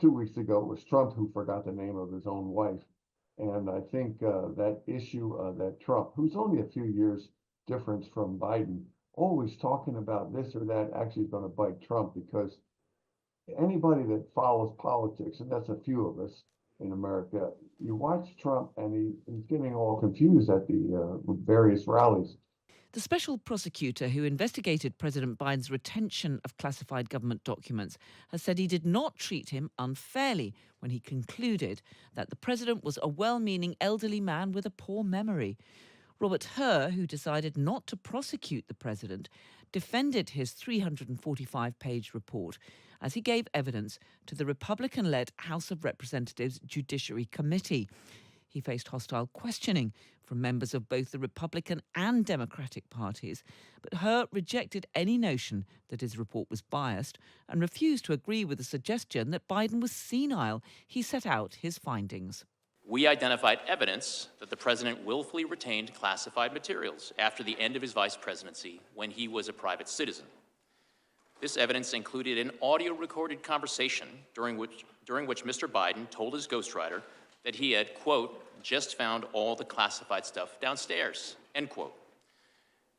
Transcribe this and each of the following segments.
2 weeks ago, it was Trump who forgot the name of his own wife. And I think that issue that Trump, who's only a few years difference from Biden, always talking about this or that actually is going to bite Trump because anybody that follows politics, and that's a few of us in America, you watch Trump and he's getting all confused at the various rallies. The special prosecutor who investigated President Biden's retention of classified government documents has said he did not treat him unfairly when he concluded that the president was a well-meaning elderly man with a poor memory. Robert Hur, who decided not to prosecute the president, defended his 345-page report as he gave evidence to the Republican-led House of Representatives Judiciary Committee. He faced hostile questioning from members of both the Republican and Democratic parties, but Hur rejected any notion that his report was biased and refused to agree with the suggestion that Biden was senile. He set out his findings. We identified evidence that the president willfully retained classified materials after the end of his vice presidency when he was a private citizen. This evidence included an audio-recorded conversation during which Mr. Biden told his ghostwriter that he had, quote, just found all the classified stuff downstairs, end quote.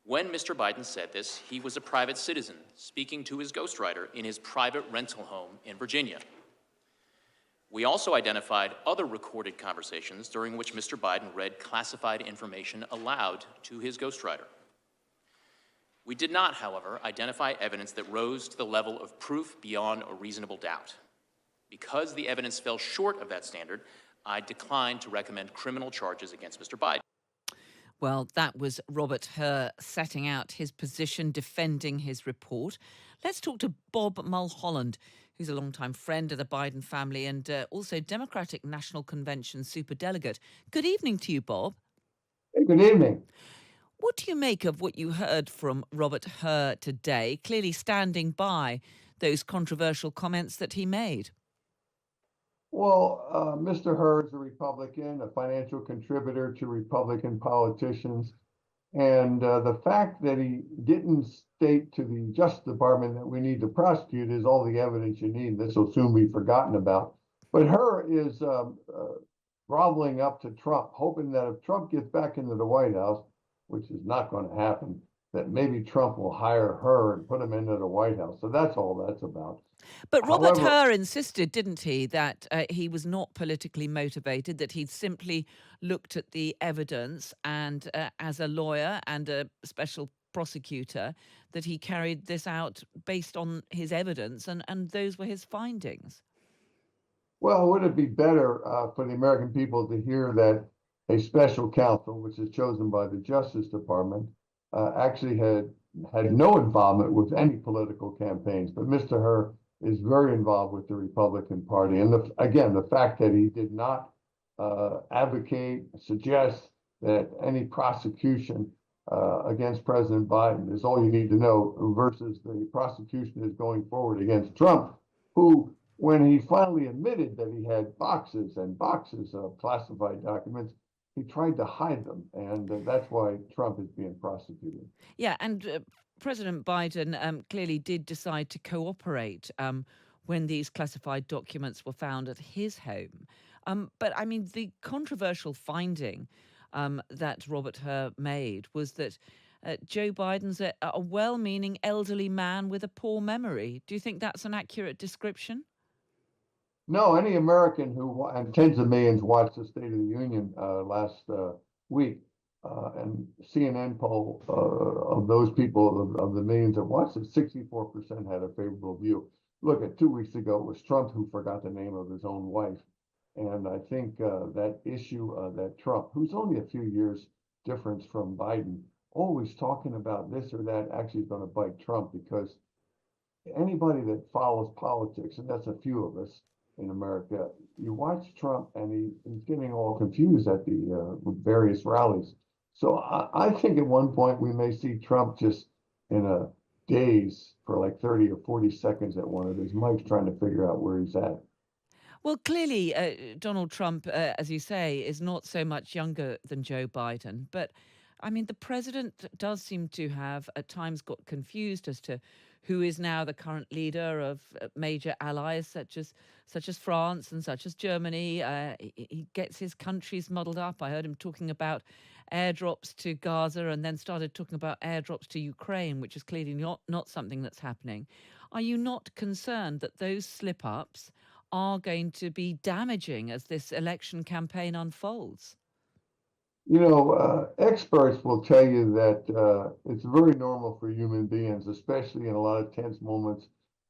When Mr. Biden said this, he was a private citizen speaking to his ghostwriter in his private rental home in Virginia. We also identified other recorded conversations during which Mr. Biden read classified information aloud to his ghostwriter. We did not, however, identify evidence that rose to the level of proof beyond a reasonable doubt. Because the evidence fell short of that standard, I declined to recommend criminal charges against Mr. Biden. Well, that was Robert Hur setting out his position, defending his report. Let's talk to Bob Mulholland, who's a longtime friend of the Biden family and also Democratic National Convention superdelegate. Good evening to you, Bob. Hey, good evening. What do you make of what you heard from Robert Hur today, clearly standing by those controversial comments that he made? Well, Mr. Hur is a Republican, a financial contributor to Republican politicians. And the fact that he didn't state to the Justice Department that we need to prosecute is all the evidence you need. This will soon be forgotten about. But Hur is groveling up to Trump, hoping that if Trump gets back into the White House, which is not going to happen, that maybe Trump will hire Hur and put him into the White House. So that's all that's about. But Robert However, Hur insisted, didn't he, that he was not politically motivated, that he'd simply looked at the evidence and as a lawyer and a special prosecutor, that he carried this out based on his evidence and those were his findings. well, would it be better for the American people to hear that a special counsel, which is chosen by the Justice Department, actually had no involvement with any political campaigns, but Mr. Hur is very involved with the Republican Party. And again, the fact that he did not advocate, suggest that any prosecution against President Biden is all you need to know, versus the prosecution is going forward against Trump, who, when he finally admitted that he had boxes and boxes of classified documents, he tried to hide them, and that's why Trump is being prosecuted. Yeah, and President Biden clearly did decide to cooperate when these classified documents were found at his home. But I mean, the controversial finding that Robert Hur made was that Joe Biden's a well-meaning elderly man with a poor memory. Do you think that's an accurate description? No, any American and tens of millions watched the State of the Union last week, and CNN poll of those people, of the millions that watched it, 64% had a favorable view. Look, at 2 weeks ago, it was Trump who forgot the name of his own wife. And I think that issue that Trump, who's only a few years difference from Biden, always talking about this or that actually is going to bite Trump, because anybody that follows politics, and that's a few of us in America, you watch Trump and he's getting all confused at the various rallies. So I think at one point we may see Trump just in a daze for like 30 or 40 seconds at one of his mics trying to figure out where he's at. Well, clearly, Donald Trump, as you say, is not so much younger than Joe Biden. But I mean, the president does seem to have at times got confused as to who is now the current leader of major allies such as France and such as Germany. He gets his countries muddled up. I heard him talking about airdrops to Gaza and then started talking about airdrops to Ukraine, which is clearly not something that's happening. Are you not concerned that those slip ups are going to be damaging as this election campaign unfolds? Experts will tell you that it's very normal for human beings, especially in a lot of tense moments,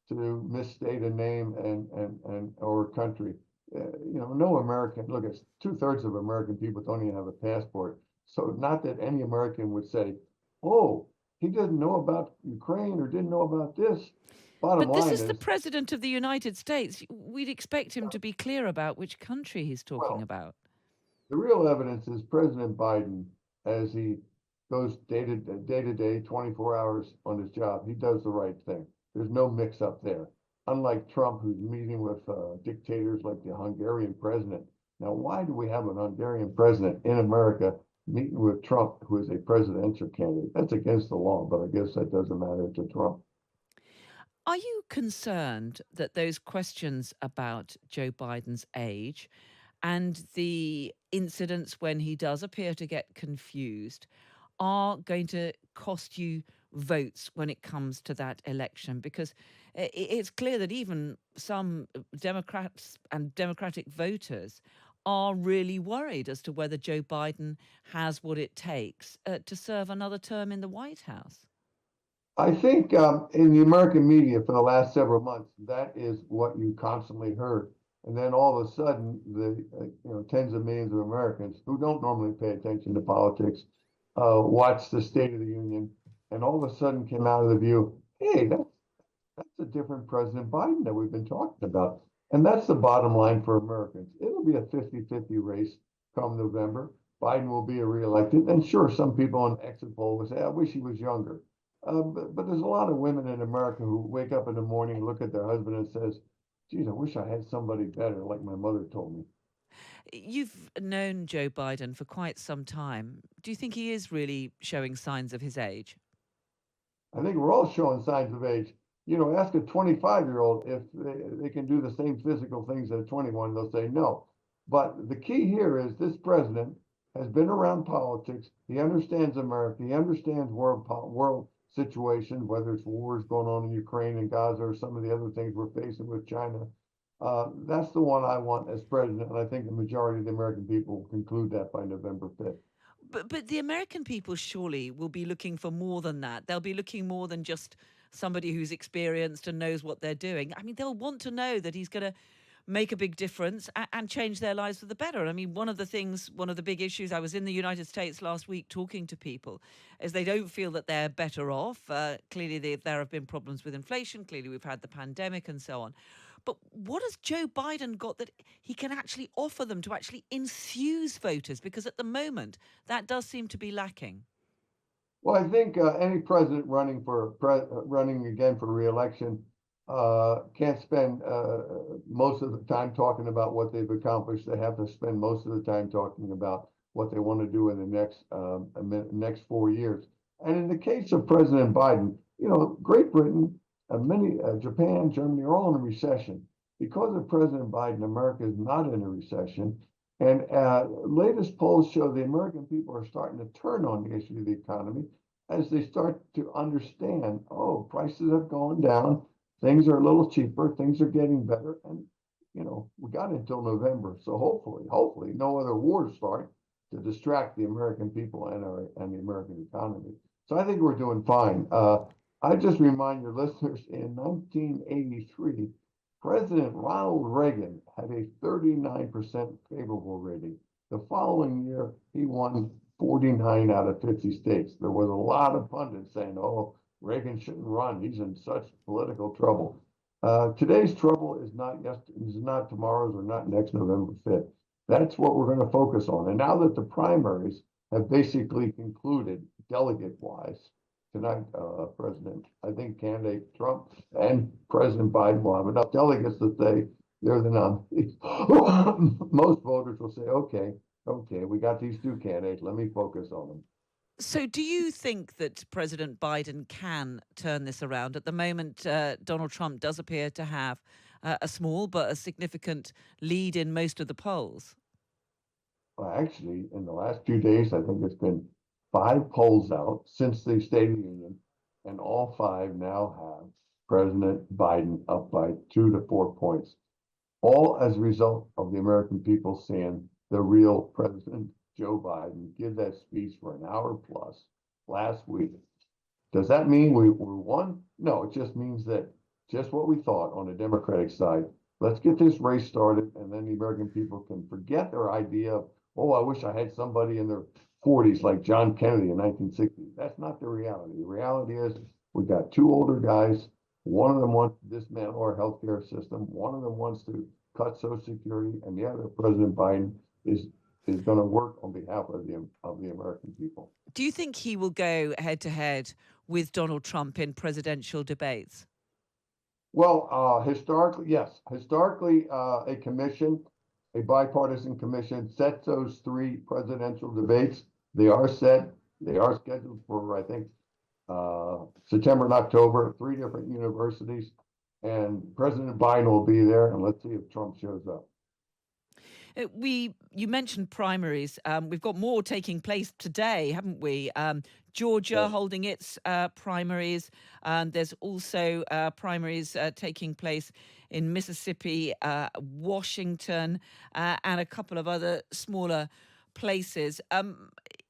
to misstate a name and or a country. No American, look, it's 2/3 of American people don't even have a passport. So not that any American would say, oh, he doesn't know about Ukraine or didn't know about this. Bottom But this line is the is, president of the United States. We'd expect him to be clear about which country he's talking well, about. the real evidence is President Biden, as he goes day to day, 24 hours on his job, he does the right thing. There's no mix up there. Unlike Trump, who's meeting with dictators like the Hungarian president. Now, why do we have an Hungarian president in America meeting with Trump, who is a presidential candidate? That's against the law, but I guess that doesn't matter to Trump. Are you concerned that those questions about Joe Biden's age and the incidents when he does appear to get confused are going to cost you votes when it comes to that election? Because it's clear that even some Democrats and Democratic voters are really worried as to whether Joe Biden has what it takes to serve another term in the White House. I think in the American media for the last several months, that is what you constantly heard. And then all of a sudden, the tens of millions of Americans who don't normally pay attention to politics watched the State of the Union, and all of a sudden came out of the view, hey, that's a different President Biden that we've been talking about. And that's the bottom line for Americans. It'll be a 50-50 race come November. Biden will be reelected. And sure, some people on exit poll will say, I wish he was younger. But there's a lot of women in America who wake up in the morning, look at their husband and says, geez, I wish I had somebody better, like my mother told me. You've known Joe Biden for quite some time. Do you think he is really showing signs of his age? I think we're all showing signs of age. Ask a 25-year-old if they can do the same physical things as a 21, they'll say no. But the key here is this president has been around politics. He understands America. He understands world situation, whether it's wars going on in Ukraine and Gaza or some of the other things we're facing with China. That's the one I want as president, and I think the majority of the American people will conclude that by November 5th. But the American people surely will be looking for more than that. They'll be looking more than just somebody who's experienced and knows what they're doing. I mean, they'll want to know that he's going to make a big difference and change their lives for the better. I mean, one of the big issues, I was in the United States last week talking to people, is they don't feel that they're better off. Clearly, there have been problems with inflation. Clearly, we've had the pandemic and so on. But what has Joe Biden got that he can actually offer them to actually enthuse voters? Because at the moment, that does seem to be lacking. Well, I think any president running again for reelection can't spend most of the time talking about what they've accomplished. They have to spend most of the time talking about what they want to do in the next 4 years. And in the case of President Biden, Great Britain, Japan, Germany are all in a recession. Because of President Biden, America is not in a recession. And latest polls show the American people are starting to turn on the issue of the economy as they start to understand, oh, prices have gone down, things are a little cheaper, things are getting better. And, we got until November. So hopefully no other wars start to distract the American people and the American economy. So I think we're doing fine. I just remind your listeners in 1983, President Ronald Reagan had a 39% favorable rating. The following year, he won 49 out of 50 states. There was a lot of pundits saying, oh, Reagan shouldn't run. He's in such political trouble. Today's trouble is not tomorrow's or not next November 5th. That's what we're going to focus on. And now that the primaries have basically concluded delegate-wise, tonight, I think candidate Trump and President Biden will have enough delegates to say they're the nominees. Most voters will say, okay, we got these two candidates. Let me focus on them. So, do you think that President Biden can turn this around? At the moment, Donald Trump does appear to have a small but a significant lead in most of the polls. Well, actually, in the last few days, I think it's been 5 polls out since the State of the Union, and all 5 now have President Biden up by 2 to 4 points, all as a result of the American people seeing the real President Joe Biden give that speech for an hour plus last week. Does that mean we won? No, it just means that just what we thought on the Democratic side. Let's get this race started, and then the American people can forget their idea of, oh, I wish I had somebody in their 40s like John Kennedy in 1960. That's not the reality. The reality is we got 2 older guys. One of them wants to dismantle our healthcare system. One of them wants to cut Social Security, and the other, President Biden, is going to work on behalf of the American people. Do you think he will go head to head with Donald Trump in presidential debates? Well, historically, yes. Historically, a bipartisan commission sets those 3 presidential debates. They are set. They are scheduled for, I think, September and October, 3 different universities. And President Biden will be there, and let's see if Trump shows up. You mentioned primaries. We've got more taking place today, haven't we? Georgia Yes. holding its primaries. There's also primaries taking place in Mississippi, Washington, and a couple of other smaller places.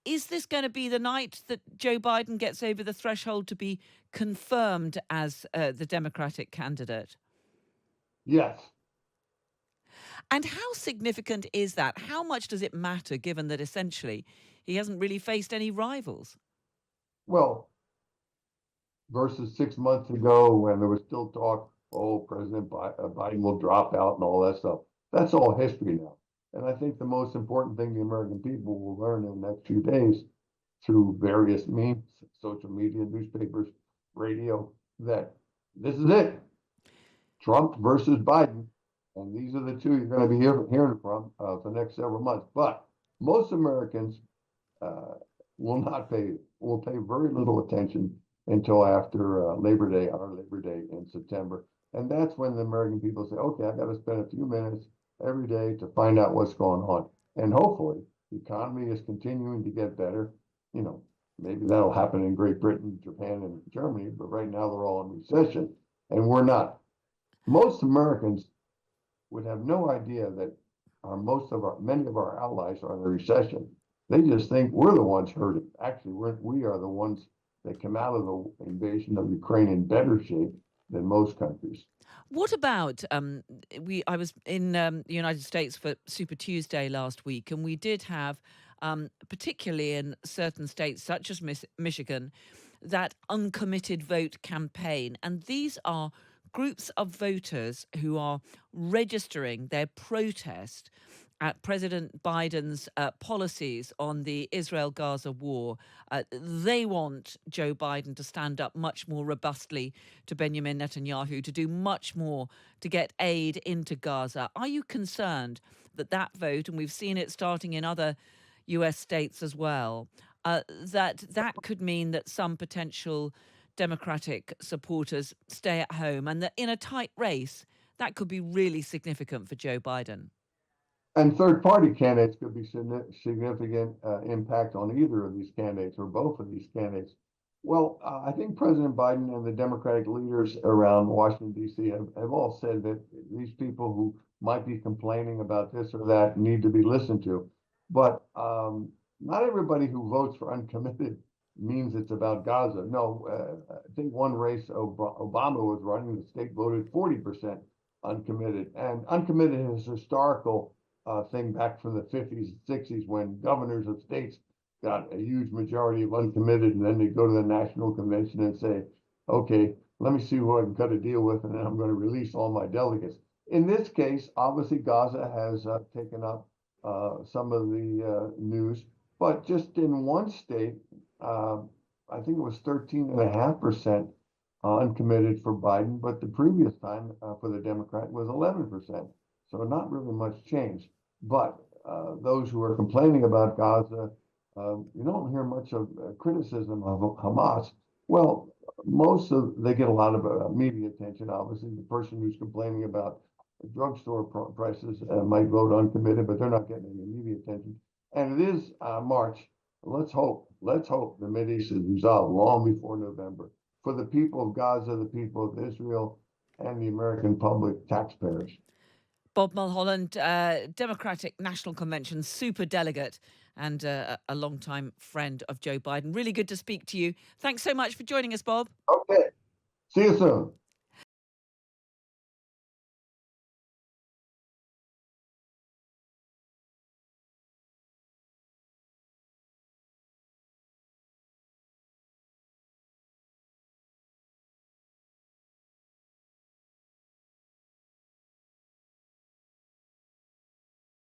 Is this going to be the night that Joe Biden gets over the threshold to be confirmed as the Democratic candidate? Yes. And how significant is that? How much does it matter, given that essentially he hasn't really faced any rivals? Well, versus 6 months ago when there was still talk, oh, President Biden will drop out and all that stuff. That's all history now. And I think the most important thing the American people will learn in the next few days through various means, social media, newspapers, radio, that this is it. Trump versus Biden. And these are the 2 you're going to be hearing from for the next several months. But most Americans uh, will pay very little attention until after Labor Day, our Labor Day in September. And that's when the American people say, okay, I got to spend a few minutes every day to find out what's going on. And hopefully the economy is continuing to get better. You know, maybe that'll happen in Great Britain, Japan, and Germany, but right now they're all in recession and we're not. Most Americans would have no idea that many of our allies are in a recession. They just think we're the ones hurting. Actually, we are the ones that come out of the invasion of Ukraine in better shape than most countries. What about I was in the United States for Super Tuesday last week, and we did have, particularly in certain states such as Michigan, that uncommitted vote campaign, and these are groups of voters who are registering their protest at President Biden's policies on the Israel-Gaza war. They want Joe Biden to stand up much more robustly to Benjamin Netanyahu, to do much more to get aid into Gaza. Are you concerned that that vote, and we've seen it starting in other US states as well, that could mean that some potential Democratic supporters stay at home, and that in a tight race, that could be really significant for Joe Biden? And third-party candidates could be significant impact on either of these candidates or both of these candidates. Well, I think President Biden and the Democratic leaders around Washington, D.C. have all said that these people who might be complaining about this or that need to be listened to. But not everybody who votes for uncommitted means it's about Gaza. No, I think one race Obama was running, the state voted 40% uncommitted. And uncommitted is historical thing back from the 50s and 60s when governors of states got a huge majority of uncommitted, and then they go to the national convention and say, okay, let me see who I can cut a deal with, and then I'm going to release all my delegates. In this case, obviously Gaza has taken up some of the news, but just in one state, I think it was 13.5% uncommitted for Biden, but the previous time for the Democrat was 11%. So not really much change. But those who are complaining about Gaza you don't hear much of criticism of Hamas. Well, they get a lot of media attention. Obviously, the person who's complaining about drugstore prices might vote uncommitted, but they're not getting any media attention. And it is March. Let's hope the Mideast is resolved long before November for the people of Gaza, the people of Israel, and the American public taxpayers. Bob Mulholland, Democratic National Convention super delegate and a longtime friend of Joe Biden. Really good to speak to you. Thanks so much for joining us, Bob. Okay. See you soon.